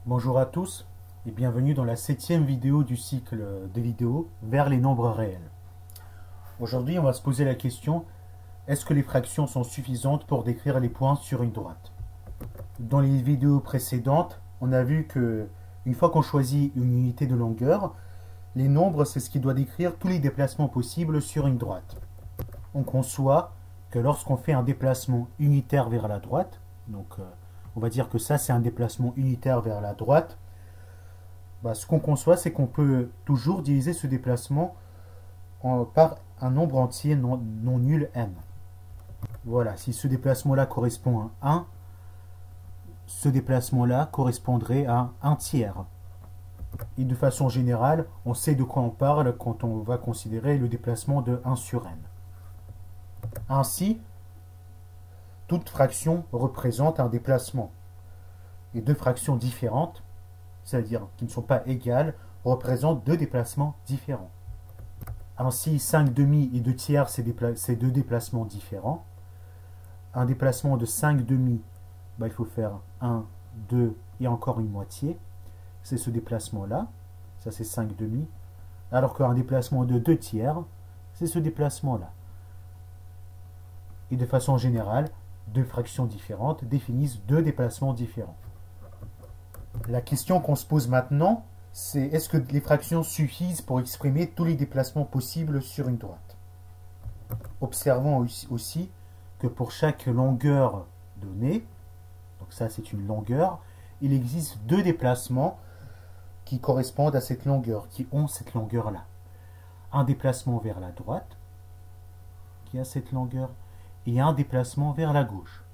Bonjour à tous et bienvenue dans la 7e vidéo du cycle de vidéos vers les nombres réels. Aujourd'hui, on va se poser la question, est-ce que les fractions sont suffisantes pour décrire les points sur une droite? Dans les vidéos précédentes, on a vu que une fois qu'on choisit une unité de longueur, les nombres, c'est ce qui doit décrire tous les déplacements possibles sur une droite. On conçoit que lorsqu'on fait un déplacement unitaire vers la droite, donc on va dire que ça c'est un déplacement unitaire vers la droite, ce qu'on conçoit c'est qu'on peut toujours diviser ce déplacement par un nombre entier non nul n. Voilà, si ce déplacement-là correspond à 1, ce déplacement-là correspondrait à 1 tiers. Et de façon générale, on sait de quoi on parle quand on va considérer le déplacement de 1 sur n. Ainsi, toute fraction représente un déplacement. Et deux fractions différentes, c'est-à-dire qui ne sont pas égales, représentent deux déplacements différents. Ainsi, 5 demi et 2 tiers, c'est deux déplacements différents. Un déplacement de 5 demi, il faut faire 1, 2 et encore une moitié. C'est ce déplacement-là, ça c'est 5 demi. Alors qu'un déplacement de 2 tiers, c'est ce déplacement-là. Et de façon générale, deux fractions différentes définissent deux déplacements différents. La question qu'on se pose maintenant, c'est est-ce que les fractions suffisent pour exprimer tous les déplacements possibles sur une droite? Observons aussi que pour chaque longueur donnée, donc ça c'est une longueur, il existe deux déplacements qui correspondent à cette longueur, qui ont cette longueur-là. Un déplacement vers la droite, qui a cette longueur, et un déplacement vers la gauche.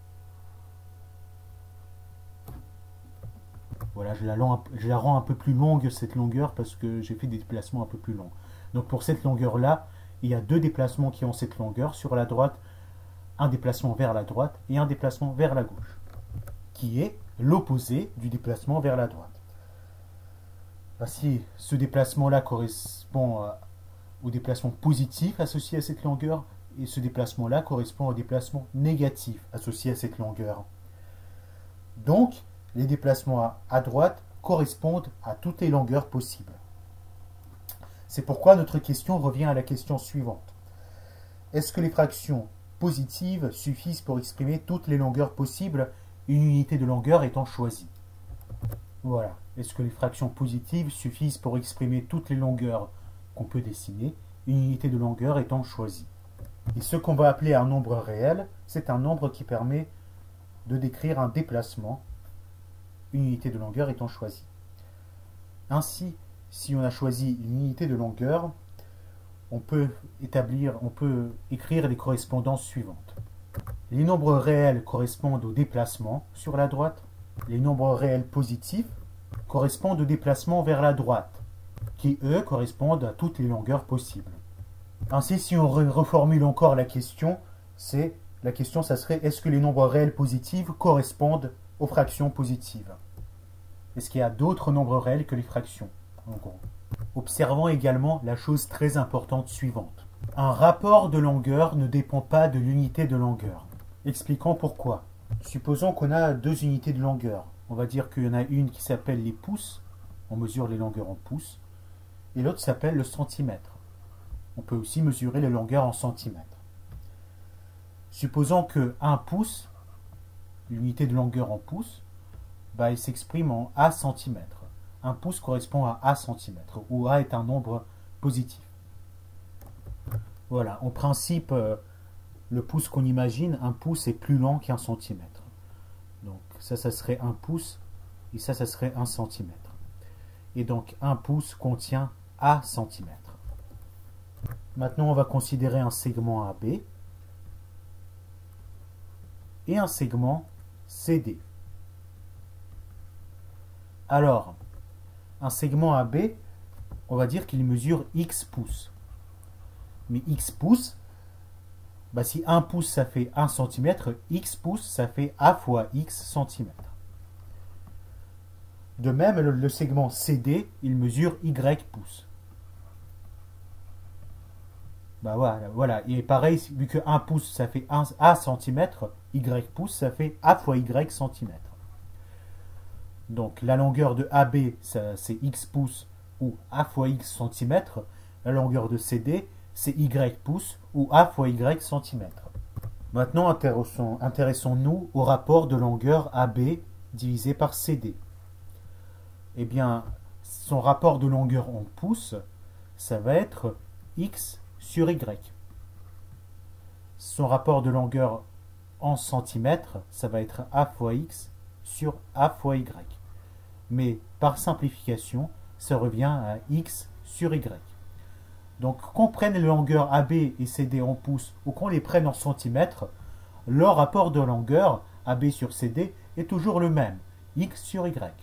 Voilà, je la rends un peu plus longue cette longueur parce que j'ai fait des déplacements un peu plus longs. Donc pour cette longueur-là, il y a deux déplacements qui ont cette longueur sur la droite, un déplacement vers la droite et un déplacement vers la gauche, qui est l'opposé du déplacement vers la droite. Ainsi, ce déplacement-là correspond au déplacement positif associé à cette longueur, et ce déplacement-là correspond au déplacement négatif associé à cette longueur. Donc, les déplacements à droite correspondent à toutes les longueurs possibles. C'est pourquoi notre question revient à la question suivante. Est-ce que les fractions positives suffisent pour exprimer toutes les longueurs possibles, une unité de longueur étant choisie? Voilà. Est-ce que les fractions positives suffisent pour exprimer toutes les longueurs qu'on peut dessiner, une unité de longueur étant choisie? Et ce qu'on va appeler un nombre réel, c'est un nombre qui permet de décrire un déplacement, une unité de longueur étant choisie. Ainsi, si on a choisi une unité de longueur, on peut écrire les correspondances suivantes. Les nombres réels correspondent au déplacement sur la droite. Les nombres réels positifs correspondent au déplacement vers la droite, qui eux correspondent à toutes les longueurs possibles. Ainsi, si on reformule encore la question, ça serait est-ce que les nombres réels positifs correspondent aux fractions positives? Est-ce qu'il y a d'autres nombres réels que les fractions, en gros? Observons également la chose très importante suivante. Un rapport de longueur ne dépend pas de l'unité de longueur. Expliquons pourquoi. Supposons qu'on a deux unités de longueur. On va dire qu'il y en a une qui s'appelle les pouces, on mesure les longueurs en pouces, et l'autre s'appelle le centimètre. On peut aussi mesurer les longueurs en centimètres. Supposons que 1 pouce, l'unité de longueur en pouces, il s'exprime en A centimètres. 1 pouce correspond à A centimètres, où A est un nombre positif. Voilà, en principe, le pouce qu'on imagine, 1 pouce est plus long qu'1 centimètre. Donc ça serait 1 pouce, et ça serait 1 centimètre. Et donc 1 pouce contient A centimètres. Maintenant, on va considérer un segment AB et un segment CD. Alors, un segment AB, on va dire qu'il mesure X pouces. Mais X pouces, si 1 pouce ça fait 1 cm, X pouces ça fait A fois X centimètres. De même, le segment CD, il mesure Y pouces. Voilà. Et pareil, vu que 1 pouce ça fait 1 A centimètre, Y pouce ça fait A fois Y centimètre. Donc la longueur de AB, c'est x pouces ou A fois x centimètres. La longueur de CD, c'est y pouces ou A fois y centimètres. Maintenant, intéressons-nous au rapport de longueur AB divisé par CD. Eh bien, son rapport de longueur en pouces, ça va être x sur y. Son rapport de longueur en centimètres, ça va être A fois x sur A fois y. Mais par simplification, ça revient à x sur y. Donc, qu'on prenne les longueurs AB et CD en pouces ou qu'on les prenne en centimètres, leur rapport de longueur AB sur CD est toujours le même, x sur y.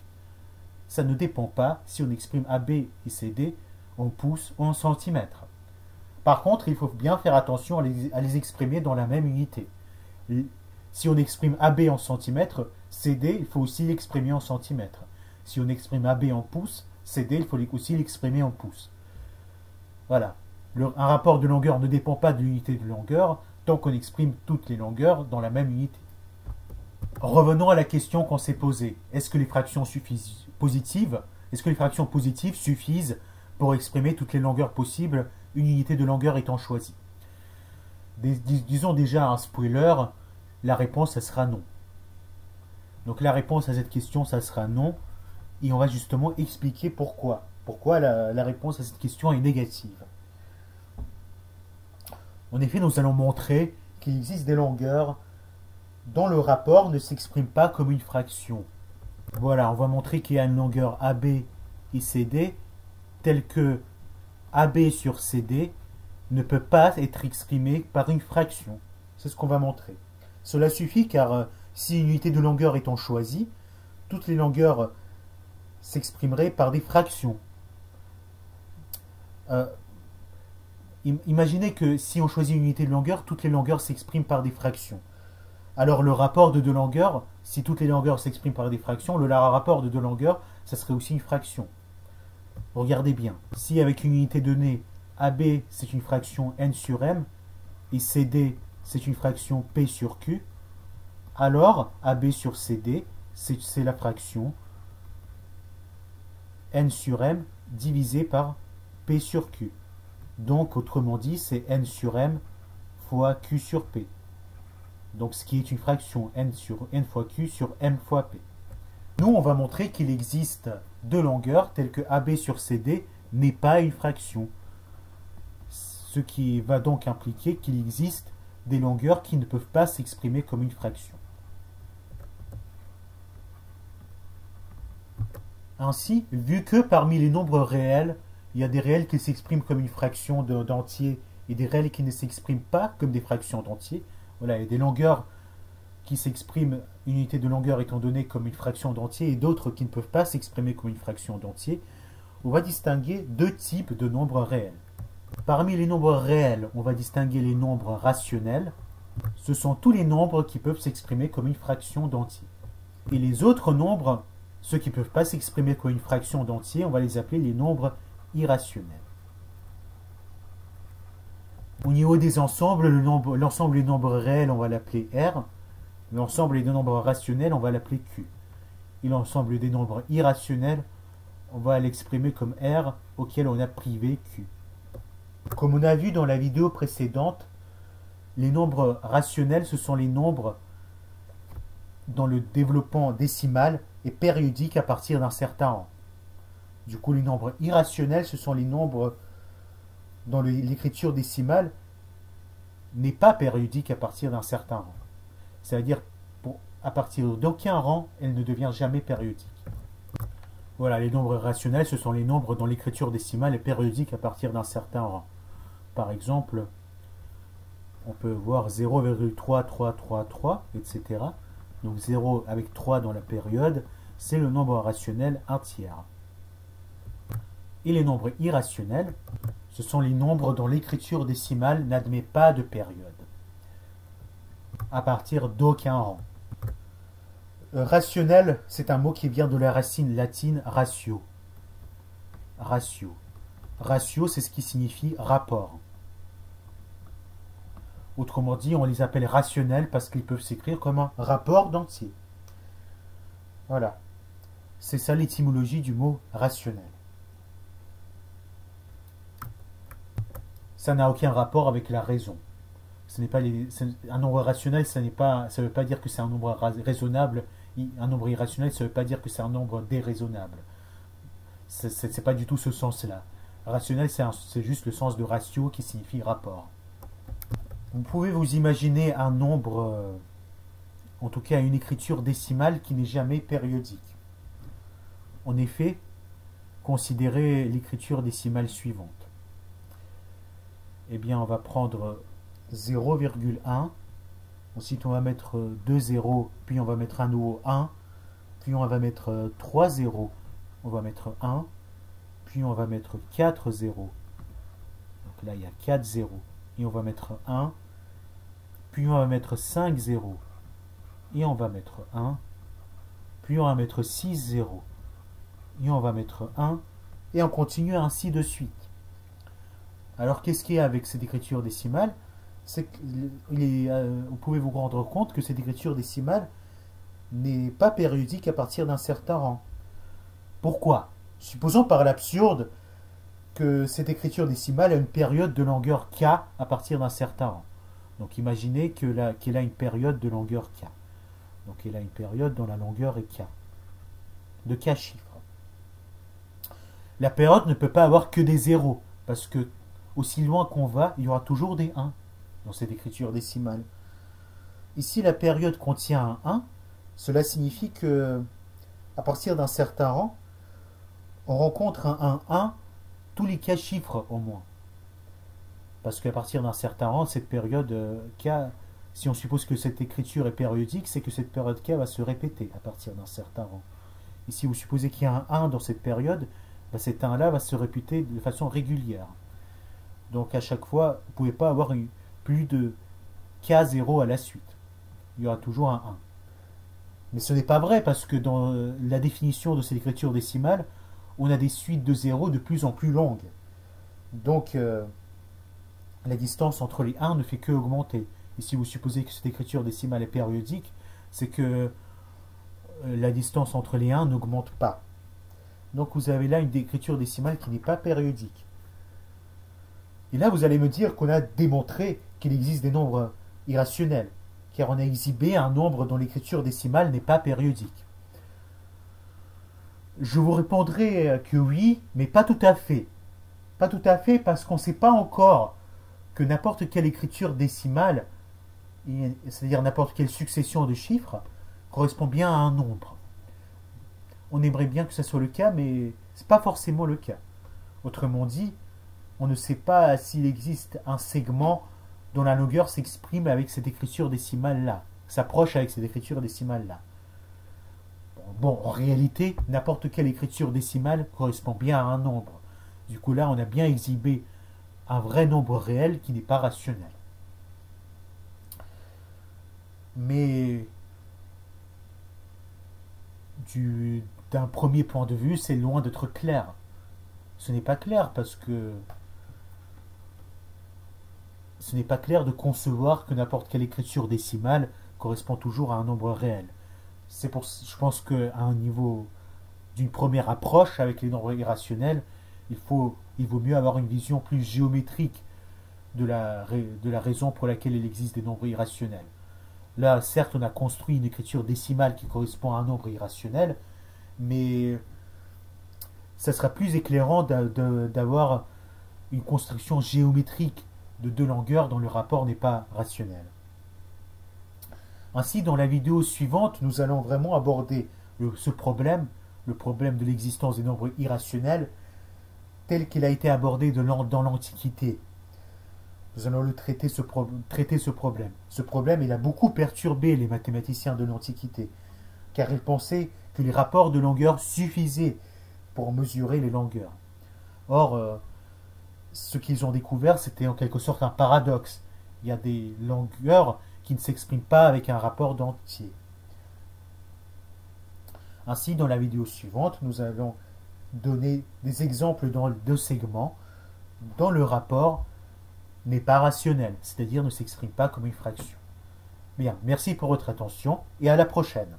Ça ne dépend pas si on exprime AB et CD en pouces ou en centimètres. Par contre, il faut bien faire attention à les exprimer dans la même unité. Si on exprime AB en centimètres, CD, il faut aussi l'exprimer en centimètres. Si on exprime AB en pouces, CD, il faut aussi l'exprimer en pouces. Voilà. Un rapport de longueur ne dépend pas de l'unité de longueur tant qu'on exprime toutes les longueurs dans la même unité. Revenons à la question qu'on s'est posée. Est-ce que les fractions positives suffisent pour exprimer toutes les longueurs possibles, une unité de longueur étant choisie? Disons déjà un spoiler, la réponse, ça sera non. Donc la réponse à cette question, ça sera non. Et on va justement expliquer pourquoi. Pourquoi la réponse à cette question est négative. En effet, nous allons montrer qu'il existe des longueurs dont le rapport ne s'exprime pas comme une fraction. Voilà, on va montrer qu'il y a une longueur AB et CD telle que AB sur CD ne peut pas être exprimée par une fraction. C'est ce qu'on va montrer. Cela suffit car si une unité de longueur étant choisie, toutes les longueurs s'exprimeraient par des fractions. Imaginez que si on choisit une unité de longueur, toutes les longueurs s'expriment par des fractions. Alors le rapport de deux longueurs, si toutes les longueurs s'expriment par des fractions, le rapport de deux longueurs, ça serait aussi une fraction. Regardez bien. Si avec une unité donnée, AB c'est une fraction n sur m, et CD c'est une fraction p sur q, alors AB sur CD c'est la fraction n sur m divisé par p sur q. Donc, autrement dit, c'est n sur m fois q sur p. Donc, ce qui est une fraction n fois q sur m fois p. Nous, on va montrer qu'il existe deux longueurs telles que AB sur CD n'est pas une fraction. Ce qui va donc impliquer qu'il existe des longueurs qui ne peuvent pas s'exprimer comme une fraction. Ainsi, vu que parmi les nombres réels, il y a des réels qui s'expriment comme une fraction d'entier et des réels qui ne s'expriment pas comme des fractions d'entier. Voilà, il y a des longueurs qui s'expriment, une unité de longueur étant donnée comme une fraction d'entier et d'autres qui ne peuvent pas s'exprimer comme une fraction d'entier. On va distinguer deux types de nombres réels. Parmi les nombres réels, on va distinguer les nombres rationnels. Ce sont tous les nombres qui peuvent s'exprimer comme une fraction d'entier. Et les autres nombres, ceux qui ne peuvent pas s'exprimer comme une fraction d'entier, on va les appeler les nombres irrationnels. Au niveau des ensembles, l'ensemble des nombres réels, on va l'appeler R. L'ensemble des nombres rationnels, on va l'appeler Q. Et l'ensemble des nombres irrationnels, on va l'exprimer comme R auquel on a privé Q. Comme on a vu dans la vidéo précédente, les nombres rationnels, ce sont les nombres dont le développement décimal est périodique à partir d'un certain rang. Du coup, les nombres irrationnels, ce sont les nombres dont l'écriture décimale n'est pas périodique à partir d'un certain rang. C'est-à-dire, à partir d'aucun rang, elle ne devient jamais périodique. Voilà, les nombres rationnels, ce sont les nombres dont l'écriture décimale est périodique à partir d'un certain rang. Par exemple, on peut voir 0,3333, etc. Donc 0 avec 3 dans la période, c'est le nombre rationnel un tiers. Et les nombres irrationnels, ce sont les nombres dont l'écriture décimale n'admet pas de période, à partir d'aucun rang. Rationnel, c'est un mot qui vient de la racine latine ratio. Ratio. Ratio, c'est ce qui signifie rapport. Autrement dit, on les appelle rationnels parce qu'ils peuvent s'écrire comme un rapport d'entier. Voilà. C'est ça l'étymologie du mot rationnel. Ça n'a aucun rapport avec la raison. Ce n'est pas un nombre rationnel, ça ne veut pas dire que c'est un nombre raisonnable. Un nombre irrationnel, ça ne veut pas dire que c'est un nombre déraisonnable. C'est pas du tout ce sens-là. Rationnel, c'est juste le sens de ratio qui signifie rapport. Vous pouvez vous imaginer un nombre, en tout cas une écriture décimale qui n'est jamais périodique. En effet, considérez l'écriture décimale suivante. Eh bien, on va prendre 0,1. Ensuite, on va mettre 2 zéros, puis on va mettre un nouveau 1. Puis on va mettre 3 zéros. On va mettre 1. Puis on va mettre 4 zéros. Donc là, il y a 4 zéros. Et on va mettre 1. Puis on va mettre 5 zéros. Et on va mettre 1. Puis on va mettre 6 zéros. Et on va mettre 1. Et on continue ainsi de suite. Alors, qu'est-ce qu'il y a avec cette écriture décimale? C'est que vous pouvez vous rendre compte que cette écriture décimale n'est pas périodique à partir d'un certain rang. Pourquoi? Supposons par l'absurde que cette écriture décimale a une période de longueur k à partir d'un certain rang. Donc imaginez qu'elle a une période de longueur k. Donc elle a une période dont la longueur est k. De k chiffres. La période ne peut pas avoir que des zéros, parce que aussi loin qu'on va, il y aura toujours des 1 dans cette écriture décimale. Ici, la période contient un 1. Cela signifie que, à partir d'un certain rang, on rencontre un 1 tous les k chiffres au moins. Parce qu'à partir d'un certain rang, cette période k, si on suppose que cette écriture est périodique, c'est que cette période k va se répéter à partir d'un certain rang. Et si vous supposez qu'il y a un 1 dans cette période, cet 1-là va se répéter de façon régulière. Donc à chaque fois, vous ne pouvez pas avoir plus de k0 à la suite. Il y aura toujours un 1. Mais ce n'est pas vrai parce que dans la définition de cette écriture décimale, on a des suites de 0 de plus en plus longues. Donc la distance entre les 1 ne fait que augmenter. Et si vous supposez que cette écriture décimale est périodique, c'est que la distance entre les 1 n'augmente pas. Donc vous avez là une écriture décimale qui n'est pas périodique. Et là, vous allez me dire qu'on a démontré qu'il existe des nombres irrationnels, car on a exhibé un nombre dont l'écriture décimale n'est pas périodique. Je vous répondrai que oui, mais pas tout à fait. Pas tout à fait parce qu'on ne sait pas encore que n'importe quelle écriture décimale, c'est-à-dire n'importe quelle succession de chiffres, correspond bien à un nombre. On aimerait bien que ce soit le cas, mais ce n'est pas forcément le cas. Autrement dit, on ne sait pas s'il existe un segment dont la longueur s'exprime avec cette écriture décimale-là, s'approche avec cette écriture décimale-là. Bon, en réalité, n'importe quelle écriture décimale correspond bien à un nombre. Du coup, là, on a bien exhibé un vrai nombre réel qui n'est pas rationnel. Mais d'un premier point de vue, c'est loin d'être clair. Ce n'est pas clair parce que ce n'est pas clair de concevoir que n'importe quelle écriture décimale correspond toujours à un nombre réel. Je pense qu'à un niveau d'une première approche avec les nombres irrationnels, il vaut mieux avoir une vision plus géométrique de la raison pour laquelle il existe des nombres irrationnels. Là, certes, on a construit une écriture décimale qui correspond à un nombre irrationnel, mais ça sera plus éclairant d'avoir une construction géométrique de deux longueurs dont le rapport n'est pas rationnel. Ainsi, dans la vidéo suivante, nous allons vraiment aborder ce problème, le problème de l'existence des nombres irrationnels, tel qu'il a été abordé dans l'Antiquité. Nous allons traiter ce problème. Ce problème, il a beaucoup perturbé les mathématiciens de l'Antiquité, car ils pensaient que les rapports de longueur suffisaient pour mesurer les longueurs. Or, ce qu'ils ont découvert, c'était en quelque sorte un paradoxe. Il y a des longueurs qui ne s'expriment pas avec un rapport d'entier. Ainsi, dans la vidéo suivante, nous allons donner des exemples de segments dont le rapport n'est pas rationnel, c'est-à-dire ne s'exprime pas comme une fraction. Bien, merci pour votre attention et à la prochaine.